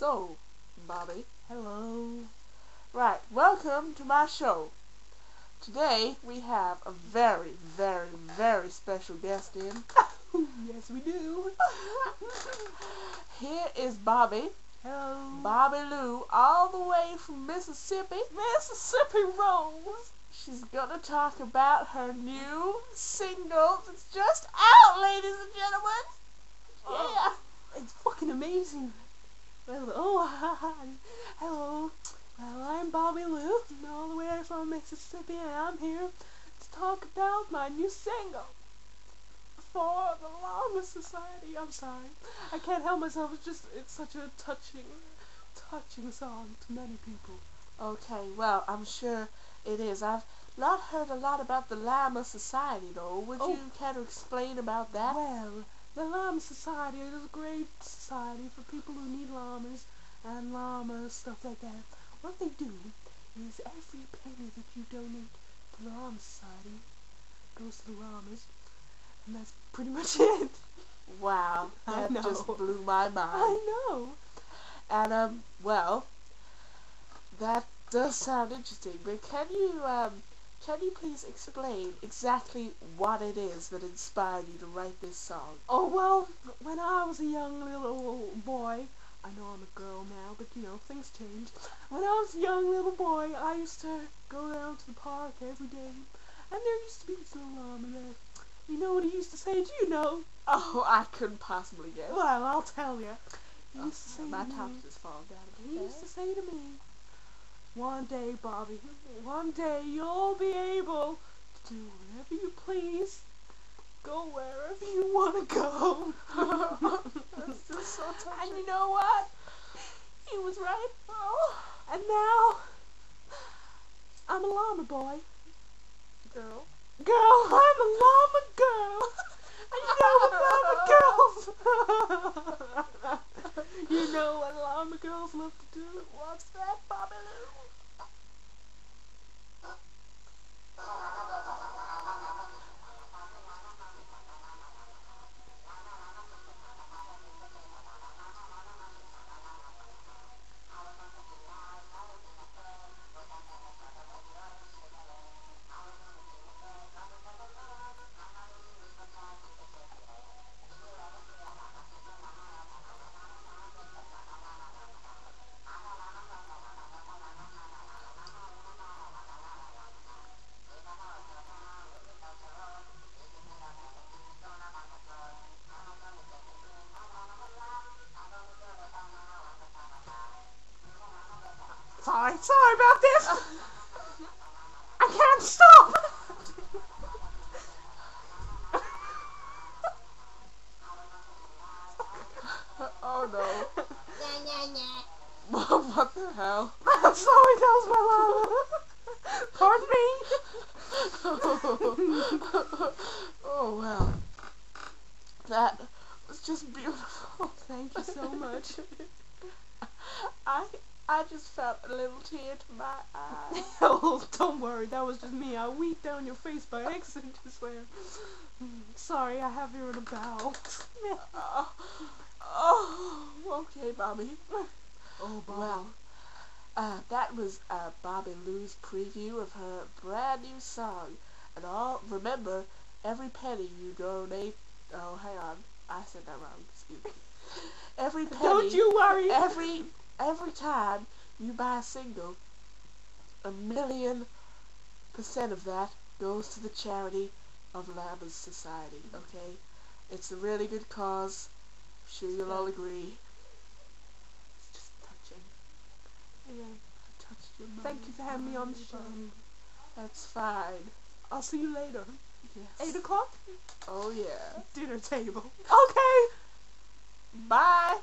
So, Bobby, Hello. right, welcome to my show. Today we have a very, very, very special guest in. Yes, we do. Here is Bobby, Hello. Bobby Lou, all the way from Mississippi. Mississippi Rose. She's gonna talk about her new single that's just out, ladies and gentlemen. Yeah. It's fucking amazing. Well, hello. Well, I'm Bobby Lou, all the way from Mississippi, and I'm here to talk about my new single for the Llama Society. I'm sorry, I can't help myself. It's such a touching song to many people. Okay, well, I'm sure it is. I've not heard a lot about the Llama Society, though. Would you care to explain about that? Well, the Llama Society is a great society for people who need llamas and llamas, stuff like that. What they do is every penny that you donate to the Llama Society goes to the llamas, and that's pretty much it. Wow, I that know. just blew my mind. I know. And, well, that does sound interesting, but can you please explain exactly what it is that inspired you to write this song? Oh, well, when I was a young little boy, I know I'm a girl now, but things change. When I was a young little boy, I used to go down to the park every day, and there used to be this little llama there. You know what he used to say? Do you know? Oh, I couldn't possibly guess. Well, I'll tell you. He used to say my to me, top just falling down. he used to say to me, one day, Bobby, one day you'll be able to do whatever you please, go wherever you want to go. That's just so touching. And you know what? He was right. Oh, and now I'm a llama boy. Girl. Girl, I'm a llama girl. And you know what llama girls? You know what llama girls love to do? What's that, Bobby Lou? Sorry about this. I can't stop. Oh no. What the hell? I'm sorry, that was my llama. Pardon me. Oh well. That was just beautiful. Thank you so much. I just felt a little tear to my eye. Oh, don't worry, that was just me. I weeped down your face by accident just there. Sorry, I have you in a bow. Okay, Bobby. Oh, Bob. Well, that was Bobby Lou's preview of her brand new song. And remember, every penny you donate. Oh, hang on, I said that wrong. Excuse me. Every penny. Don't you worry. Every time you buy a single, 1,000,000% of that goes to the charity of Llama's Society. Okay, it's a really good cause. I'm sure you'll all agree. It's just touching. Yeah, I touched your mind. Thank you for having me on the show. That's fine. I'll see you later. Yes. 8 o'clock? Oh yeah. Dinner table. Okay. Bye.